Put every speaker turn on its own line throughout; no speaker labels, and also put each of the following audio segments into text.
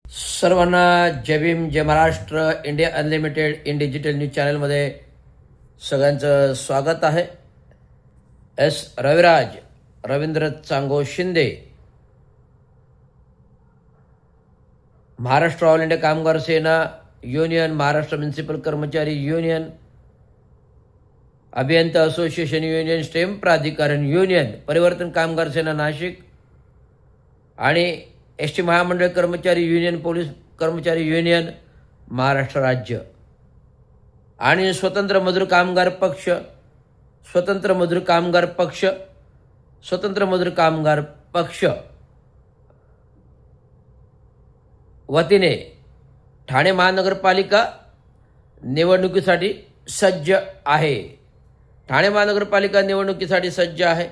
सर्वांना जय भीम, जय Maharashtra. India unlimited in digital news चॅनलमध्ये सगळ्यांचं स्वागत आहे. S Raviraj, Ravindra Chango Shinde, Maharashtra all India कामगार सेना युनियन, महाराष्ट्र म्युनिसिपल कर्मचारी युनियन, अभियंता असोसिएशन युनियन, स्टेम प्राधिकरण युनियन, परिवर्तन कामगार सेना नाशिक आणि एस टी महामंडळ कर्मचारी युनियन, पोलीस कर्मचारी युनियन महाराष्ट्र राज्य आणि स्वतंत्र मजूर कामगार पक्ष, स्वतंत्र मजूर कामगार पक्ष, स्वतंत्र मजूर कामगार पक्ष वतीने ठाणे महानगरपालिका निवडणुकीसाठी सज्ज आहे. ठाणे महानगरपालिका निवडणुकीसाठी सज्ज आहे.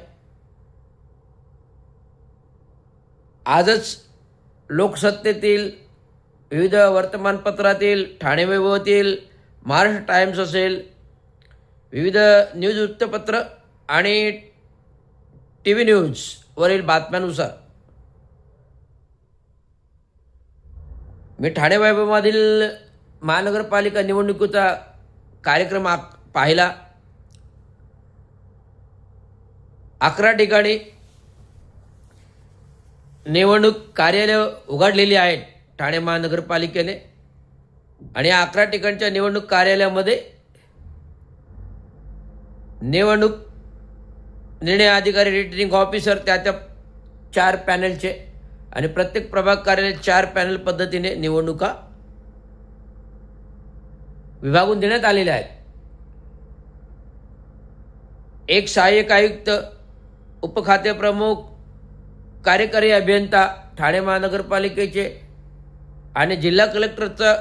आजच लोकसत्तेतील विविध वर्तमानपत्रातील, ठाणे वैभवतील, महाराष्ट्र टाइम्स असेल, विविध न्यूज वृत्तपत्र आणि टी व्ही न्यूजवरील बातम्यानुसार मी ठाणे वैभवमधील महानगरपालिका निवडणुकीचा कार्यक्रम पाहिला. 11 ठिकाणी निवडणूक कार्यालय उघडलेली आहेत ठाणे महानगरपालिकेने आणि 11 ठिकाणच्या निवडणूक कार्यालयामध्ये निवडणूक निर्णय अधिकारी, रिटर्निंग ऑफिसर, त्या 4 पॅनलचे आणि प्रत्येक प्रभाग कार्यालय 4 पॅनल पद्धतीने निवडणुका विभागून देण्यात आलेल्या आहेत. एक सहाय्यक आयुक्त, उपखाते प्रमुख, कार्यकारी अभियंता ठाणे महानगरपालिकेचे आणि जिल्हा कलेक्टरचा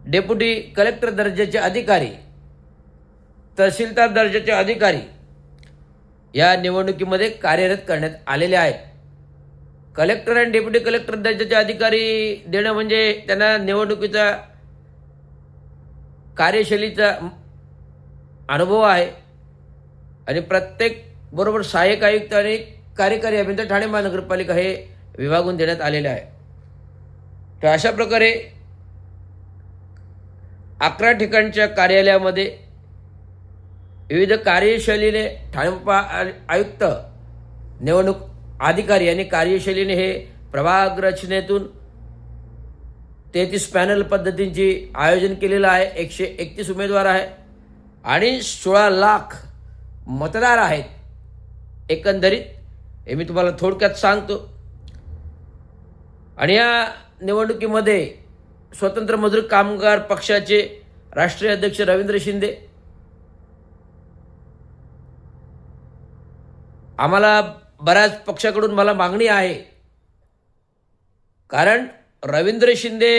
डेप्युटी कलेक्टर दर्जाचे अधिकारी, तहसीलदार दर्जाचे अधिकारी या निवडणुकीमध्ये कार्यरत करण्यात आलेले आहेत. कलेक्टर आणि डेप्युटी कलेक्टर दर्जाचे अधिकारी देणं म्हणजे त्यांना निवडणुकीचा कार्यशैलीचा अनुभव आहे आणि प्रत्येक बरोबर सहाय्यक आयुक्त आणि कार्यकारी अभियंता ठाणे महानगरपालिका हे विभागून देण्यात आलेले आहे. तर अशा प्रकारे 11 ठिकाणच्या कार्यालयामध्ये विविध कार्यशैलीने ठाणे आयुक्त, निवडणूक अधिकारी आणि कार्यशैलीने हे प्रभाग रचनेतून 33 पॅनल पद्धतींची आयोजन केलेलं आहे. 131 उमेदवार आहे आणि 16 लाख मतदार आहेत एकंदरीत. हे मी तुम्हाला थोडक्यात सांगतो. आणि या निवडणुकीमध्ये स्वतंत्र मजूर कामगार पक्षाचे राष्ट्रीय अध्यक्ष रवींद्र शिंदे, आम्हाला बऱ्याच पक्षाकडून मला मागणी आहे, कारण रवींद्र शिंदे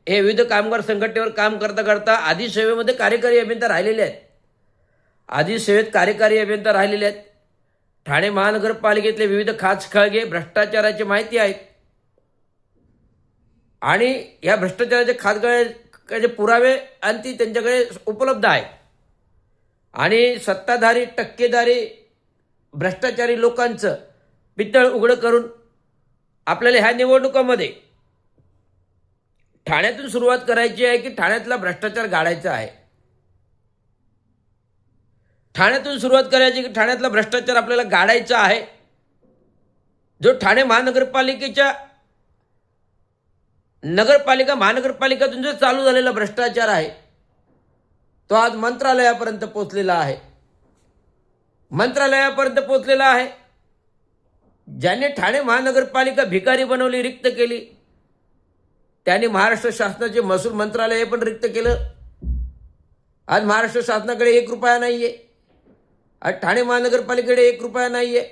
हे विविध कामगार संघटनेवर काम करता करता आधी सेवेमध्ये कार्यकारी अभियंता राहिलेले आहेत. आधी सेवेत कार्यकारी अभियंता राहिलेले आहेत. ठाणे महानगरपालिकेतले विविध खाचखळगे, भ्रष्टाचाराची माहिती आहेत आणि या भ्रष्टाचाराचे खाचखळग्याचे पुरावे आणि त्यांच्याकडे उपलब्ध आहेत. आणि सत्ताधारी, टक्केदारी, भ्रष्टाचारी लोकांचं पितळ उघडं करून आपल्याला ह्या निवडणुकामध्ये ठाण्यातून सुरुवात करायची आहे की ठाण्यातला भ्रष्टाचार गाडायचा आहे. ठाण्यातून सुरुवात करायची की ठाण्यातला भ्रष्टाचार आपल्याला गाडायचा आहे. जो ठाणे महानगरपालिकेच्या महानगरपालिकातून जो चालू झालेला भ्रष्टाचार आहे तो आज मंत्रालयापर्यंत पोहोचलेला आहे. मंत्रालयापर्यंत पोहोचलेला आहे. ज्याने ठाणे महानगरपालिका भिकारी बनवली, रिक्त केली, त्याने महाराष्ट्र शासनाचे महसूल मंत्रालय पण रिक्त केलं. आज महाराष्ट्र शासनाकडे 1 रुपया नाही आहे. आज ठाणे महानगरपालिकेकडे 1 रुपया नाही आहे.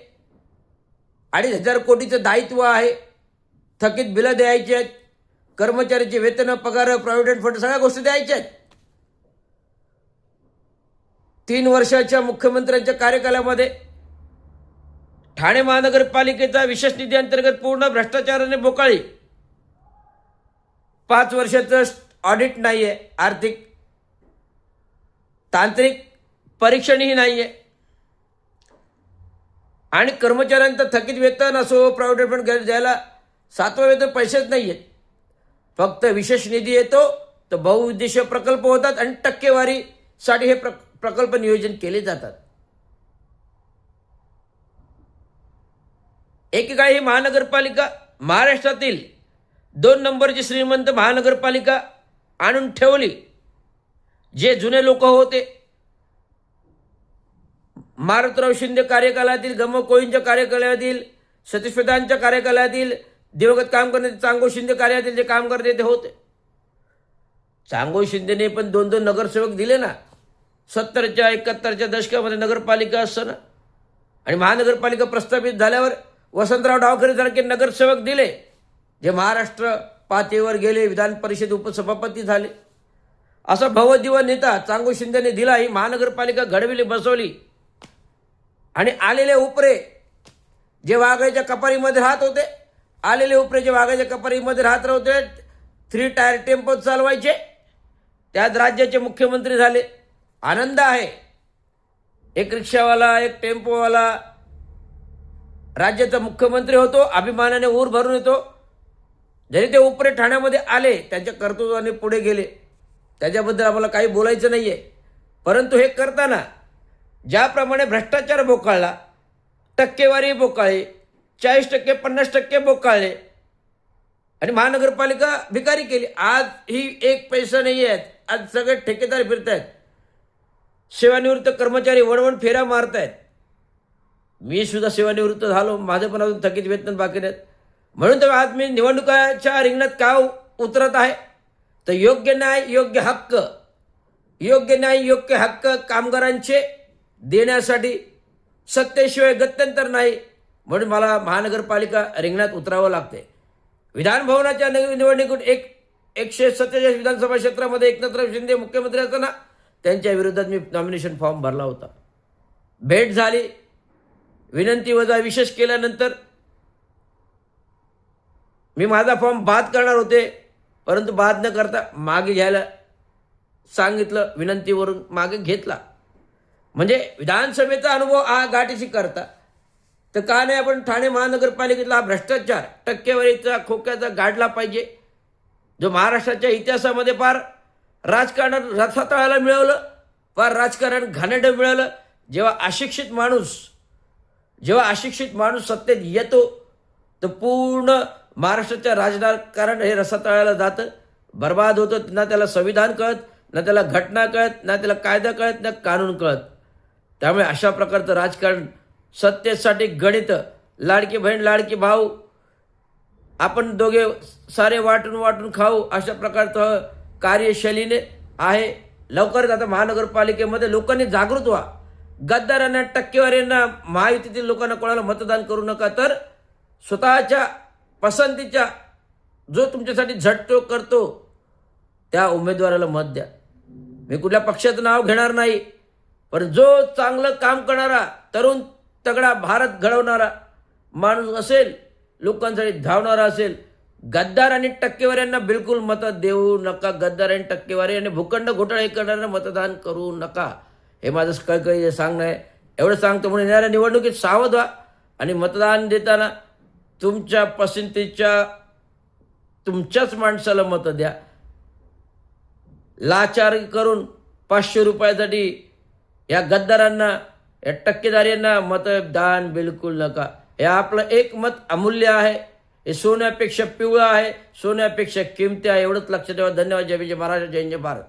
2,500 कोटीचं दायित्व आहे. थकीत बिलं द्यायची आहेत, कर्मचाऱ्याचे वेतन, पगार, प्रॉव्हिडंट फंड सगळ्या गोष्टी द्यायच्या आहेत. 3 वर्षाच्या मुख्यमंत्र्यांच्या कार्यकालामध्ये ठाणे महानगरपालिकेचा विशेष निधी अंतर्गत पूर्ण भ्रष्टाचाराने बोकाळी. 5 वर्षाचं ऑडिट नाही आहे, आर्थिक तांत्रिक परीक्षणही नाही आहे आणि कर्मचाऱ्यांचं थकीत वेतन असो, प्रॉव्हिडंट फंड द्यायला 7वं वेतन पैसेच नाही आहेत. फक्त विशेष निधी येतो, तर बहुउद्देशीय प्रकल्प होतात आणि टक्केवारीसाठी हे प्रकल्प नियोजन केले जातात. एकेकाळी ही महानगरपालिका महाराष्ट्रातील 2 नंबरची श्रीमंत महानगरपालिका आणून ठेवली. जे जुने लोक होते, मारुतराव शिंदे कार्यकालातील, गम कोळींच्या कार्यकालातील, सतीश प्रधानच्या कार्यकालातील, दिवंगत काम करण्याचे चांगो शिंदे कार्यातील जे काम करते ते होते. चांगो शिंदेने पण 2-2 नगरसेवक दिले ना. 70च्या 71च्या दशकामध्ये नगरपालिका असताना. आणि महानगरपालिका प्रस्थापित झाल्यावर वसंतराव डावखरे सारखे नगरसेवक दिले, जे महाराष्ट्र पातळीवर गेले, विधान परिषद उपसभापती झाले. असा भवदिव नेता चांगो शिंदेने दिला. ही महानगरपालिका घडविली, बसवली. आणि आलेले उपरे जे वाघाच्या कपारीमध्ये राहत होते, आलेले उपरे जे वाघाच्या कपारीमध्ये राहत होते, 3 टायर टेम्पो चालवायचे, त्यात राज्याचे मुख्यमंत्री झाले. आनंद आहे. एक रिक्षावाला, एक टेम्पोवाला राज्याचा मुख्यमंत्री होतो, अभिमानाने ऊर भरून येतो. जरी ते उपरे ठाण्यामध्ये आले, त्यांच्या कर्तृत्वाने पुढे गेले, त्याच्याबद्दल आम्हाला काही बोलायचं नाही आहे. परंतु हे करताना ज्याप्रमाणे भ्रष्टाचार बोकाळला, टक्केवारी बोकाळली, 40% 50% बोकाळले आणि महानगरपालिका भिकारी केली. आज ही 1 पैसा नाही आहेत. आज सगळे ठेकेदार फिरत आहेत. सेवानिवृत्त कर्मचारी वणवण फेऱ्या मारत आहेत. मी सुद्धा सेवानिवृत्त झालो, माझं पण अजून थकीत वेतन बाकी नाहीत. म्हणून तर आज मी निवडणुकाच्या रिंगणात का उतरत आहे. तर योग्य न्याय, योग्य हक्क, योग्य न्याय, योग्य हक्क कामगारांचे देण्यासाठी सत्तेशिवाय गत्यंतर नाही. म्हणून मला महानगरपालिका रिंगणात उतरावं लागते. विधानभवनाच्या निवडणुकीत 147 विधानसभा क्षेत्रामध्ये एकनाथराव शिंदे मुख्यमंत्री असताना त्यांच्या विरोधात मी नॉमिनेशन फॉर्म भरला होता. भेट झाली. विनंती वजा विशेष केल्यानंतर मी माझा फॉर्म बाद करणार होते, परंतु बाद न करता मागे घ्यायला सांगितलं. विनंतीवरून मागे घेतला. म्हणजे विधानसभेचा अनुभव गाठीशी करता तर का नाही आपण ठाणे महानगरपालिकेतला हा भ्रष्टाचार, टक्केवारीचा खोक्याचा गाडला पाहिजे, जो महाराष्ट्राच्या इतिहासामध्ये फार राजकारण रसातळाला मिळवलं, फार राजकारण घाणेरडं मिळवलं. जेव्हा अशिक्षित माणूस सत्तेत येतो तर पूर्ण महाराष्ट्राच्या राजकारण हे रसातळाला जातं, बर्बाद होतं. ना त्याला संविधान कळत, ना त्याला घटना कळत, ना त्याला कायदा कळत, ना कानून कळत. त्यामुळे अशा प्रकारचं राजकारण, सत्तेसाठी गणित, लाडकी बहीण लाडकी भाऊ, आपण दोघे सारे वाटून खाऊ, अशा प्रकारचं कार्यशैलीने आहे. लवकरच आता महानगरपालिकेमध्ये लोकांनी जागृत व्हा. गद्दारांना, टक्केवारींना, महायुतीतील लोकांना कोणाला मतदान करू नका, तर स्वतःच्या पसंतीच्या जो तुमच्यासाठी झटतो करतो त्या उमेदवाराला मत द्या. मी कुठल्या पक्षाचं नाव घेणार नाही, पण जो चांगलं काम करणारा, तरुण तगडा भारत घडवणारा माणूस असेल, लोकांसाठी धावणारा असेल, गद्दार आणि टक्केवाऱ्यांना बिलकुल मतं देऊ नका. गद्दार आणि टक्केवारी आणि भूखंड घोटाळे करणाऱ्यांना मतदान करू नका. हे माझं काही सांगणं आहे. एवढं सांगतो म्हणून येणाऱ्या निवडणुकीत सावध व्हा आणि मतदान देताना तुमच्या पसंतीच्या तुमच्याच माणसाला मतं द्या. लाचार करून 500 रुपयासाठी या गद्दारांना, या टक्केदारींना मतदान बिलकुल नका. हे आपलं एक मत अमूल्य आहे. हे सोन्यापेक्षा पिवळं आहे, सोन्यापेक्षा किमती आहे. एवढंच लक्षात ठेवा. धन्यवाद. जय विजय महाराज. जय हिंद, जय भारत.